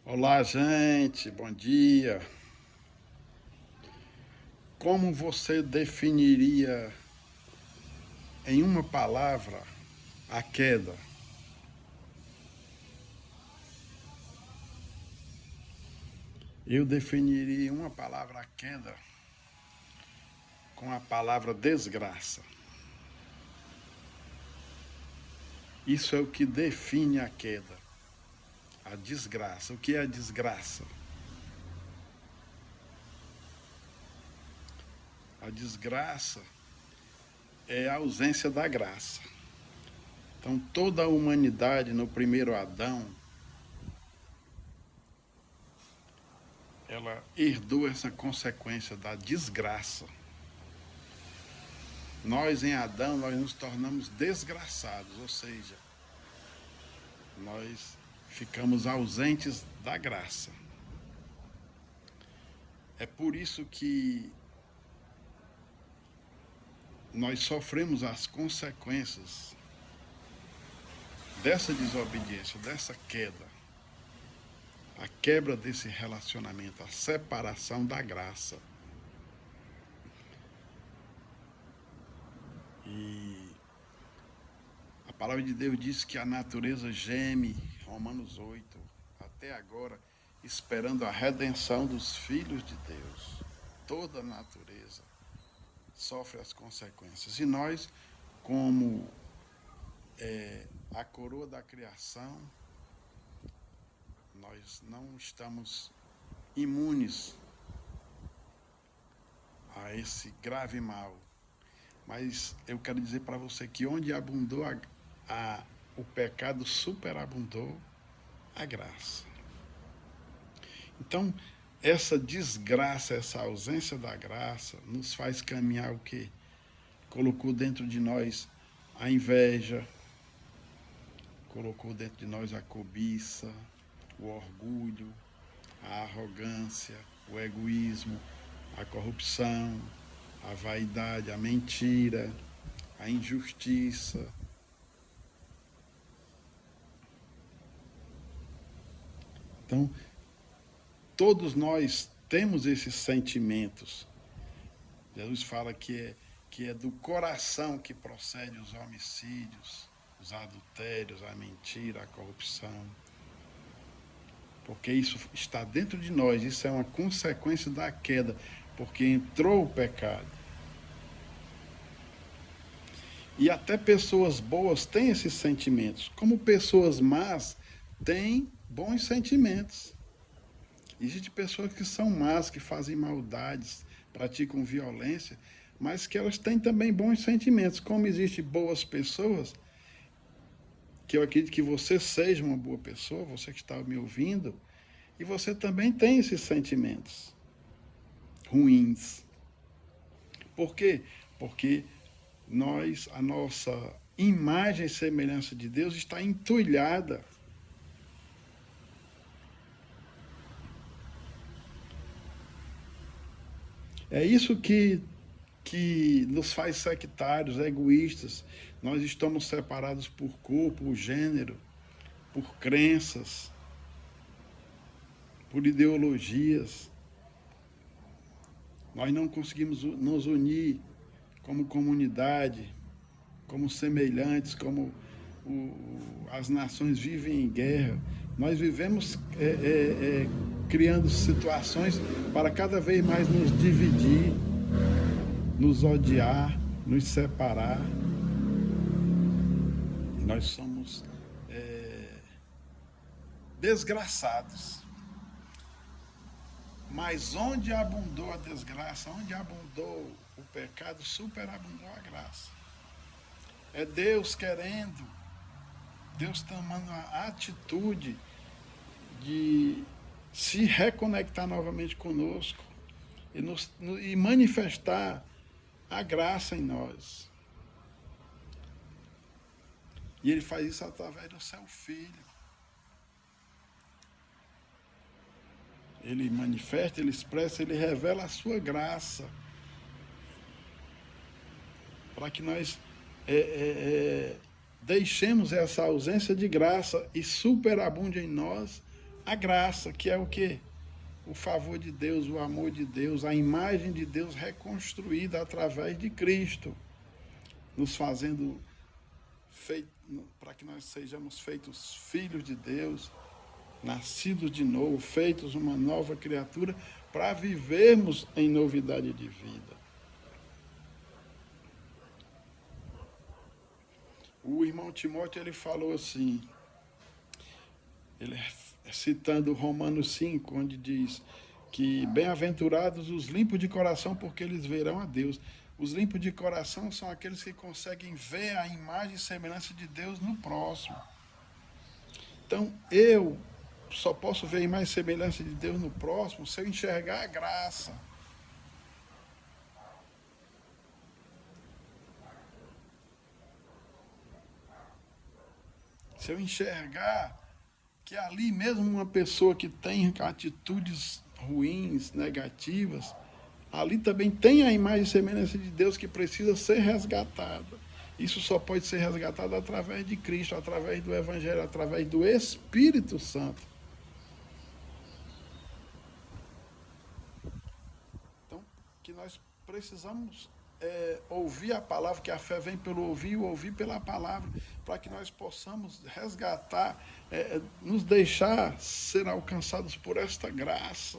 Olá, gente, bom dia. Como você definiria em uma palavra a queda? Eu definiria em uma palavra a queda com a palavra desgraça. Isso é o que define a queda, a desgraça. O que é a desgraça? A desgraça é a ausência da graça. Então, toda a humanidade no primeiro Adão, ela herdou essa consequência da desgraça. Nós em Adão, nós nos tornamos desgraçados, ou seja, nós ficamos ausentes da graça. É por isso que nós sofremos as consequências dessa desobediência, dessa queda, a quebra desse relacionamento, a separação da graça. E a palavra de Deus diz que a natureza geme, Romanos 8, até agora, esperando a redenção dos filhos de Deus. Toda a natureza sofre as consequências. E nós, como a coroa da criação, nós não estamos imunes a esse grave mal. Mas eu quero dizer para você que onde abundou o pecado, superabundou a graça. Então, essa desgraça, essa ausência da graça, nos faz caminhar o quê? Colocou dentro de nós a inveja, colocou dentro de nós a cobiça, o orgulho, a arrogância, o egoísmo, a corrupção, a vaidade, a mentira, a injustiça. Então, todos nós temos esses sentimentos. Jesus fala que é do coração que procede os homicídios, os adultérios, a mentira, a corrupção. Porque isso está dentro de nós, isso é uma consequência da queda, porque entrou o pecado. E até pessoas boas têm esses sentimentos, como pessoas más têm bons sentimentos. Existem pessoas que são más, que fazem maldades, praticam violência, mas que elas têm também bons sentimentos. Como existem boas pessoas, que eu acredito que você seja uma boa pessoa, você que está me ouvindo, e você também tem esses sentimentos ruins. Por quê? Porque a nossa imagem e semelhança de Deus está entulhada. É isso que nos faz sectários, egoístas. Nós estamos separados por cor, por gênero, por crenças, por ideologias. Nós não conseguimos nos unir como comunidade, como semelhantes, como as nações vivem em guerra. Nós vivemos criando situações para cada vez mais nos dividir, nos odiar, nos separar. Nós somos desgraçados. Mas onde abundou a desgraça, onde abundou o pecado, superabundou a graça. É Deus querendo, Deus tomando a atitude de se reconectar novamente conosco e manifestar a graça em nós. E Ele faz isso através do seu Filho. Ele manifesta, Ele expressa, Ele revela a sua graça. Para que nós deixemos essa ausência de graça e superabunde em nós a graça, que é o quê? O favor de Deus, o amor de Deus, a imagem de Deus reconstruída através de Cristo, nos fazendo para que nós sejamos feitos filhos de Deus, nascidos de novo, feitos uma nova criatura, para vivermos em novidade de vida. O irmão Timóteo, ele falou assim, ele citando Romanos 5, onde diz que bem-aventurados os limpos de coração, porque eles verão a Deus. Os limpos de coração são aqueles que conseguem ver a imagem e semelhança de Deus no próximo. Então, eu só posso ver a imagem e semelhança de Deus no próximo se eu enxergar a graça. Se eu enxergar que ali mesmo uma pessoa que tem atitudes ruins, negativas, ali também tem a imagem e semelhança de Deus que precisa ser resgatada. Isso só pode ser resgatado através de Cristo, através do Evangelho, através do Espírito Santo. Então, que nós precisamos ouvir a palavra, que a fé vem pelo ouvir e o ouvir pela palavra, para que nós possamos resgatar, nos deixar ser alcançados por esta graça.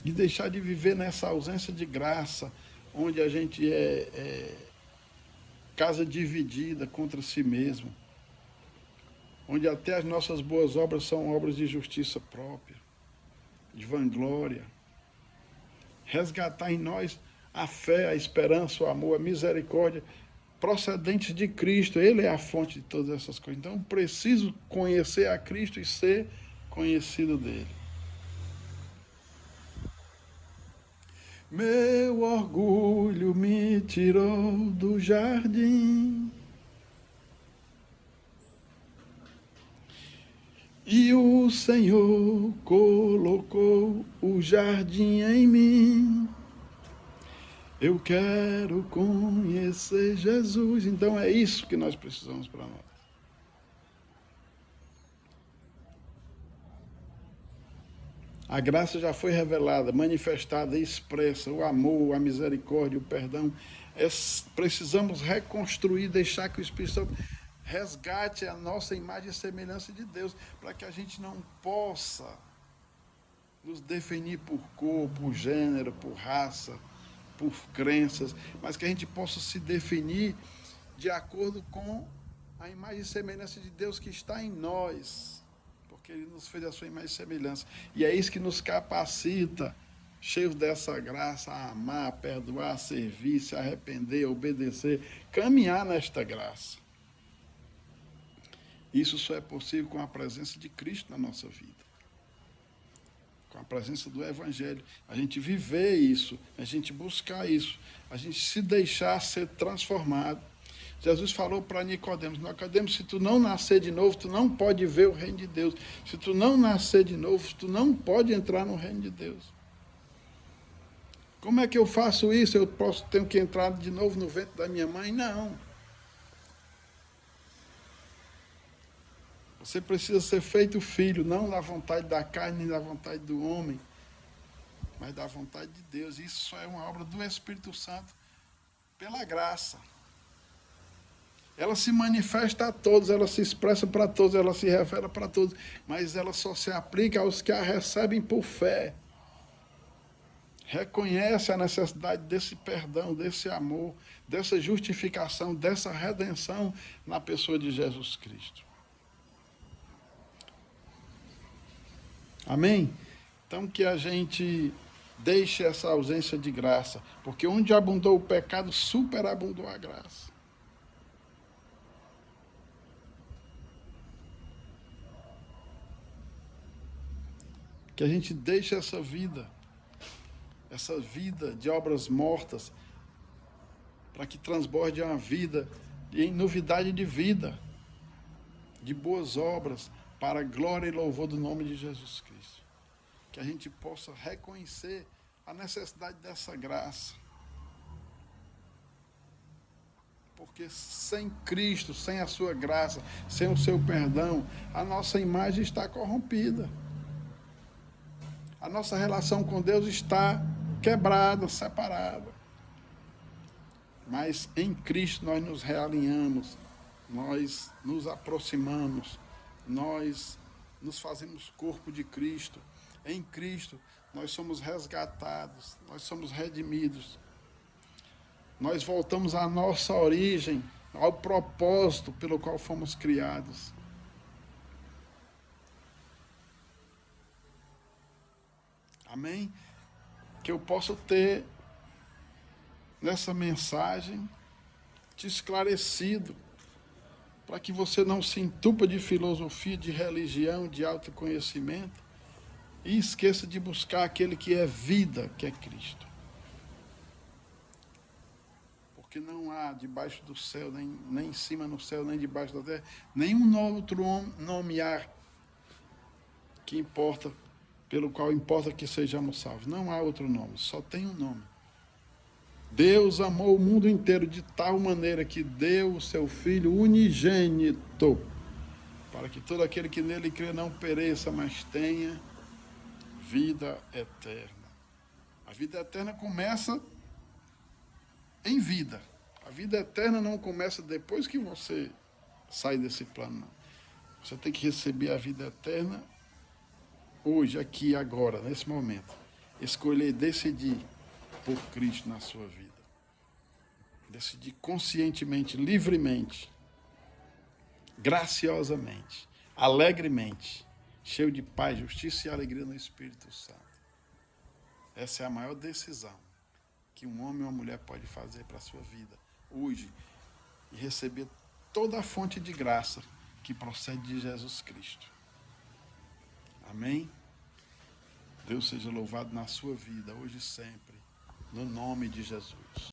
E deixar de viver nessa ausência de graça, onde a gente é casa dividida contra si mesmo, onde até as nossas boas obras são obras de justiça própria, de vanglória. Resgatar em nós a fé, a esperança, o amor, a misericórdia, procedentes de Cristo. Ele é a fonte de todas essas coisas. Então, eu preciso conhecer a Cristo e ser conhecido dele. Meu orgulho me tirou do jardim e o Senhor colocou o jardim em mim. Eu quero conhecer Jesus. Então é isso que nós precisamos para nós. A graça já foi revelada, manifestada, expressa, o amor, a misericórdia, o perdão. Precisamos reconstruir, deixar que o Espírito Santo resgate a nossa imagem e semelhança de Deus, para que a gente não possa nos definir por cor, por gênero, por raça, por crenças, mas que a gente possa se definir de acordo com a imagem e semelhança de Deus que está em nós. Porque ele nos fez a sua imagem e semelhança. E é isso que nos capacita, cheios dessa graça, a amar, a perdoar, a servir, se arrepender, obedecer, caminhar nesta graça. Isso só é possível com a presença de Cristo na nossa vida. Com a presença do Evangelho. A gente viver isso, a gente buscar isso, a gente se deixar ser transformado. Jesus falou para Nicodemos, Nicodemos, se tu não nascer de novo, tu não pode ver o reino de Deus. Se tu não nascer de novo, tu não pode entrar no reino de Deus. Como é que eu faço isso? Tenho que entrar de novo no ventre da minha mãe? Não. Você precisa ser feito filho, não da vontade da carne, nem da vontade do homem, mas da vontade de Deus. Isso só é uma obra do Espírito Santo, pela graça. Ela se manifesta a todos, ela se expressa para todos, ela se revela para todos, mas ela só se aplica aos que a recebem por fé. Reconhece a necessidade desse perdão, desse amor, dessa justificação, dessa redenção na pessoa de Jesus Cristo. Amém? Então que a gente deixe essa ausência de graça, porque onde abundou o pecado, superabundou a graça. Que a gente deixe essa vida de obras mortas, para que transborde uma vida em novidade de vida, de boas obras, para a glória e louvor do nome de Jesus Cristo. Que a gente possa reconhecer a necessidade dessa graça. Porque sem Cristo, sem a sua graça, sem o seu perdão, a nossa imagem está corrompida. A nossa relação com Deus está quebrada, separada. Mas em Cristo nós nos realinhamos, nós nos aproximamos, nós nos fazemos corpo de Cristo. Em Cristo nós somos resgatados, nós somos redimidos. Nós voltamos à nossa origem, ao propósito pelo qual fomos criados. Amém? Que eu possa ter nessa mensagem te esclarecido, para que você não se entupa de filosofia, de religião, de autoconhecimento e esqueça de buscar aquele que é vida, que é Cristo. Porque não há debaixo do céu, nem em cima no céu, nem debaixo da terra, nenhum outro nome há que importa, pelo qual importa que sejamos salvos. Não há outro nome, só tem um nome. Deus amou o mundo inteiro de tal maneira que deu o seu Filho unigênito, para que todo aquele que nele crê não pereça, mas tenha vida eterna. A vida eterna começa em vida. A vida eterna não começa depois que você sai desse plano, não. Você tem que receber a vida eterna hoje, aqui, agora, nesse momento. Escolher, decidir por Cristo na sua vida. Decidir conscientemente, livremente, graciosamente, alegremente, cheio de paz, justiça e alegria no Espírito Santo. Essa é a maior decisão que um homem ou uma mulher pode fazer para a sua vida hoje e receber toda a fonte de graça que procede de Jesus Cristo. Amém? Deus seja louvado na sua vida, hoje e sempre, no nome de Jesus.